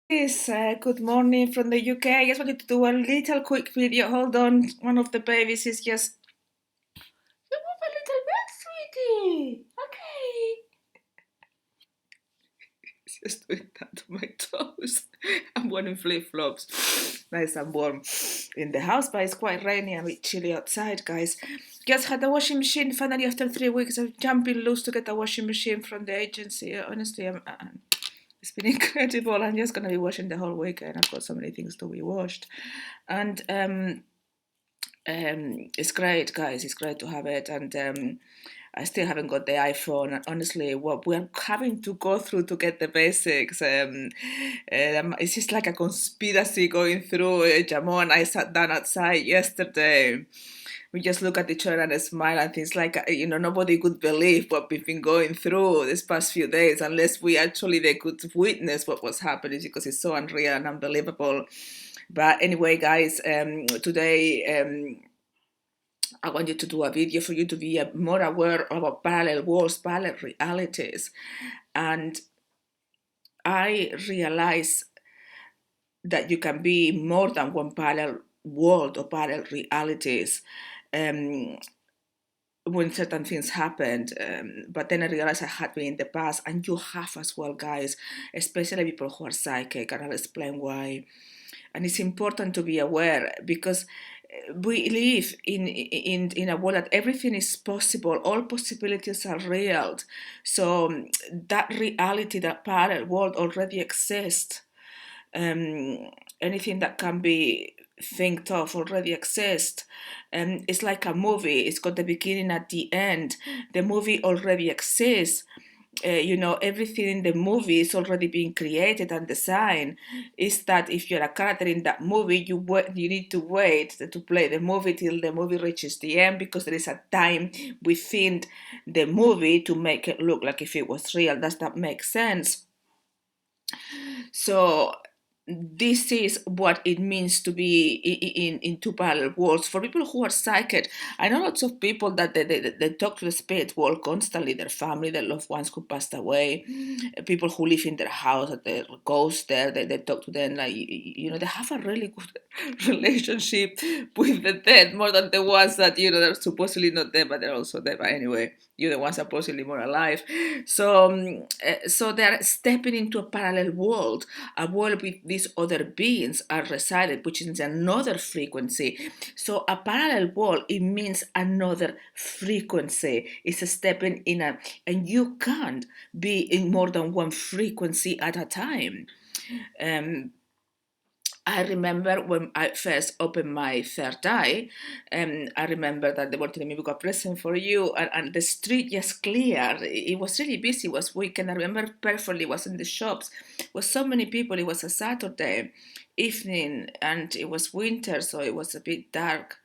Yes, good morning from the UK. I just wanted to do a little quick video. Hold on, one of the babies is just you move a little bit, sweetie. Okay. It's just doing that to my toes. I'm wearing flip flops. Nice and warm in the house, but it's quite rainy and a bit chilly outside, guys. Just had a washing machine finally after 3 weeks of jumping loose to get a washing machine from the agency. Honestly, it's been incredible. I'm just gonna be washing the whole weekend. I've got so many things to be washed, and it's great, guys. It's great to have it, and I still haven't got the iPhone. And honestly, what we're having to go through to get the basics, it's just like a conspiracy going through. Jamon, I sat down outside yesterday. We just look at each other and smile, and things like nobody could believe what we've been going through these past few days unless they could witness what was happening, because it's so unreal and unbelievable. But anyway, guys, today I want you to do a video for you to be more aware about parallel worlds, parallel realities. And I realize that you can be more than one parallel world or parallel realities. When certain things happened, but then I realized I had been in the past, and you have as well, guys, especially people who are psychic, and I'll explain why. And it's important to be aware, because we live in a world that everything is possible, all possibilities are real. So that reality, that parallel world already exists. Anything that can be think of already exists. It's like a movie, it's got the beginning at the end. The movie already exists. Everything in the movie is already being created and designed. Is that if you're a character in that movie, you need to wait to play the movie till the movie reaches the end, because there is a time within the movie to make it look like if it was real. Does that make sense? So this is what it means to be in two parallel worlds. For people who are psychic, I know lots of people that they talk to the spirit world constantly, their family, their loved ones who passed away, people who live in their house, that the ghosts there, they talk to them, like, they have a really good relationship with the dead, more than the ones that, they're supposedly not dead, but they're also dead. But anyway, you're the ones supposedly more alive. So they're stepping into a parallel world, a world with these other beings are resided, which is another frequency. So a parallel world, it means another frequency. It's a stepping in and you can't be in more than one frequency at a time. I remember when I first opened my third eye, I remember that they were telling me, we got a present for you, and the street just cleared. It was really busy, it was weekend. I remember perfectly, it was in the shops, was so many people. It was a Saturday evening, and it was winter, so it was a bit dark,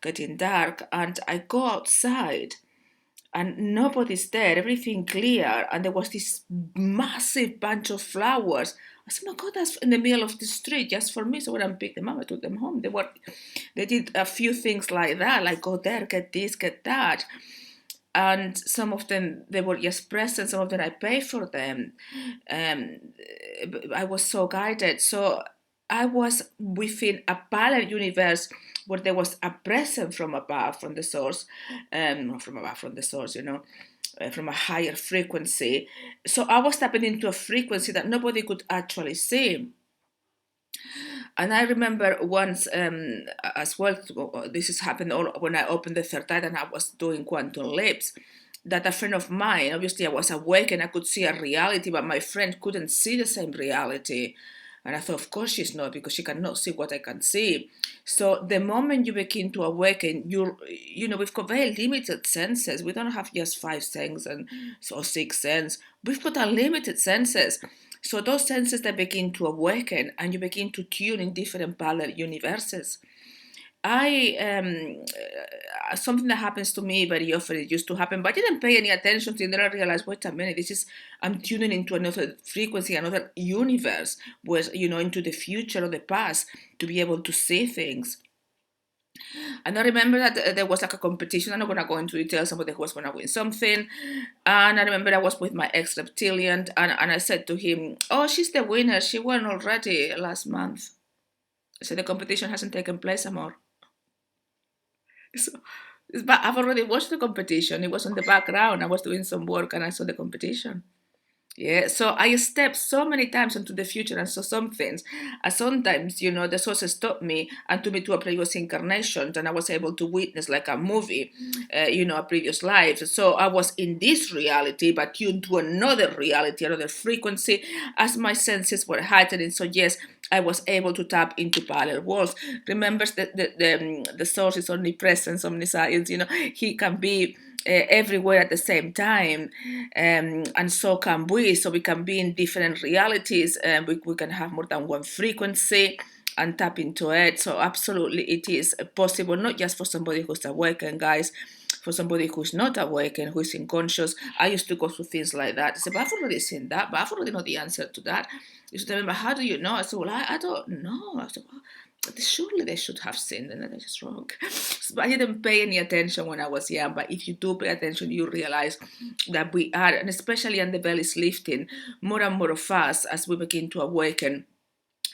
getting dark, and I go outside, and nobody's there, everything clear, and there was this massive bunch of flowers. I said, "My God, that's in the middle of the street just for me." So when I picked them up, I took them home. They did a few things like that, like go there, get this, get that, and some of them they were just presents. Some of them I paid for them. Um, I was so guided. So I was within a parallel universe where there was a present from above, from the source, not from above, from the source, from a higher frequency. So I was tapping into a frequency that nobody could actually see. And I remember once, as well, this has happened all when I opened the third eye and I was doing quantum leaps, that a friend of mine, obviously I was awake and I could see a reality, but my friend couldn't see the same reality. And I thought, of course she's not, because she cannot see what I can see. So the moment you begin to awaken, we've got very limited senses. We don't have just five senses or six senses. We've got unlimited senses. So those senses, they begin to awaken, and you begin to tune in different parallel universes. I something that happens to me very often. It used to happen, but I didn't pay any attention to it. Then I realized, wait a minute, I'm tuning into another frequency, another universe, into the future or the past, to be able to see things. And I remember that there was like a competition. I'm not going to go into details. Somebody who was going to win something. And I remember I was with my ex reptilian, and I said to him, "Oh, she's the winner. She won already last month." I said, "The competition hasn't taken place, Amor." So, but I've already watched the competition. It was on the background. I was doing some work and I saw the competition. Yeah, so I stepped so many times into the future and saw some things. And sometimes, the sources stopped me and took me to a previous incarnation, and I was able to witness like a movie, a previous life. So I was in this reality, but tuned to another reality, another frequency, as my senses were heightening. So yes, I was able to tap into parallel worlds. Remember, the source is omnipresence, omniscience. He can be everywhere at the same time, and so can we. So we can be in different realities, and we can have more than one frequency and tap into it. So absolutely it is possible, not just for somebody who's awakened, guys, for somebody who's not awakened, who is unconscious. I used to go through things like that. I said, but I've already seen that, but I've already know the answer to that. You should remember, how do you know? I said, well, I don't know. I said, well, surely they should have seen, and they're just wrong. But I didn't pay any attention when I was young. But if you do pay attention, you realize that we are, and especially when the veil is lifting, more and more of us, as we begin to awaken,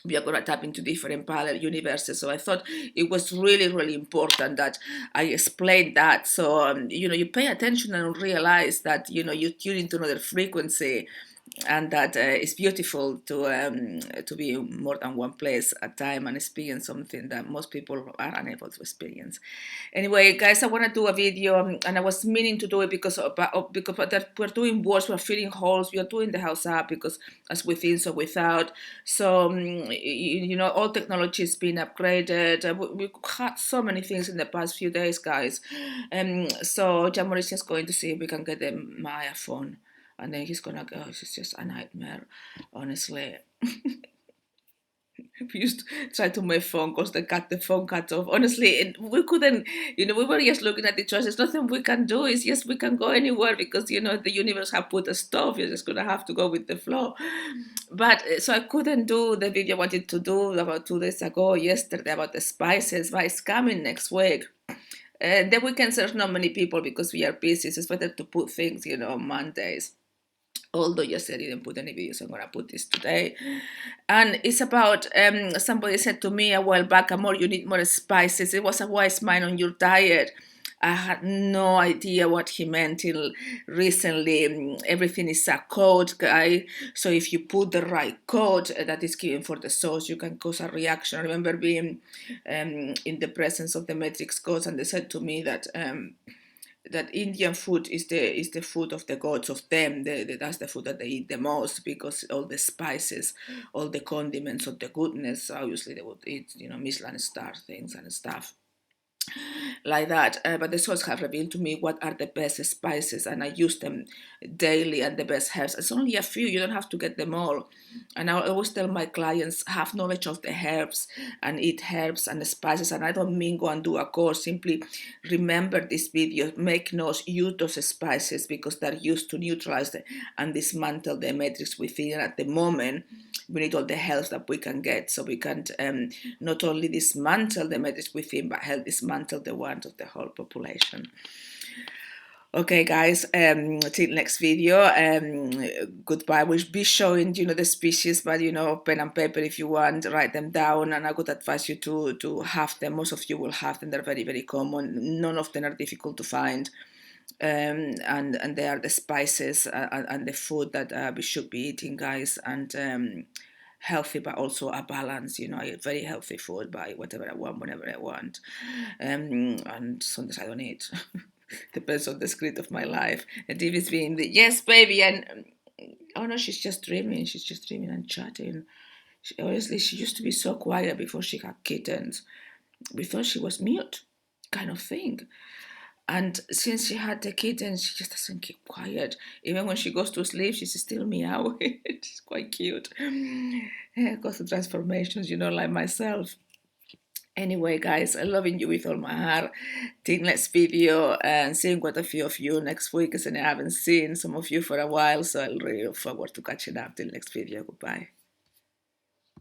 we are going to tap into different parallel universes. So I thought it was really, really important that I explained that. So, you pay attention and realize that, you tune into another frequency, and that it's beautiful to be in more than one place at a time and experience something that most people are unable to experience. Anyway, guys, I want to do a video, and I was meaning to do it because that we're doing words, we're filling holes, we are doing the house up, because as within, so without. So all technology is being upgraded. We had so many things in the past few days, guys. So Jamor is just going to see if we can get the Maya phone, and then he's gonna go. It's just a nightmare, honestly. We used to try to make phone calls, the phone cut off. Honestly, we couldn't, we were just looking at each other. There's nothing we can do. It's just we can go anywhere because, the universe have put a stop. You're just going to have to go with the flow. But so I couldn't do the video I wanted to do about 2 days ago, yesterday, about the spices, but it's coming next week. The weekends, there's not many people because we are busy. So it's better to put things, on Mondays. Although yesterday I didn't put any videos, I'm going to put this today. And it's about, somebody said to me a while back, Amor, you need more spices. It was a wise mind on your diet. I had no idea what he meant till recently. Everything is a code, guy. So if you put the right code that is given for the sauce, you can cause a reaction. I remember being in the presence of the Matrix gods, and they said to me that that Indian food is the food of the gods, of them. That's the food that they eat the most, because all the spices, all the condiments of the goodness. Obviously, they would eat, Michelin star things and stuff like that. But the source have revealed to me what are the best spices, and I use them daily, and the best herbs. It's only a few. You don't have to get them all. And I always tell my clients, have knowledge of the herbs and eat herbs and spices. And I don't mean go and do a course. Simply remember this video, make notes, use those spices, because they're used to neutralize and dismantle the matrix within. And at the moment, we need all the help that we can get, so we can not only dismantle the matrix within, but help dismantle the ones of the whole population. Okay, guys, till next video. Goodbye. We'll be showing, the species, but, pen and paper if you want, write them down. And I would advise you to have them. Most of you will have them. They're very, very common. None of them are difficult to find. And they are the spices and the food that we should be eating, guys. And healthy, but also a balance. I eat very healthy food, by whatever I want, whenever I want. And sometimes I don't eat. Depends on the script of my life. And if it's been yes, baby, and oh no, she's just dreaming. She's just dreaming and chatting. Honestly, she used to be so quiet before she had kittens. Before she was mute, kind of thing. And since she had the kittens, she just doesn't keep quiet. Even when she goes to sleep, she's still meowing. She's quite cute. Goes through transformations, like myself. Anyway, guys, I'm loving you with all my heart. Till next video, and seeing quite a few of you next week, as I haven't seen some of you for a while, so I'll really look forward to catching up till next video. Goodbye.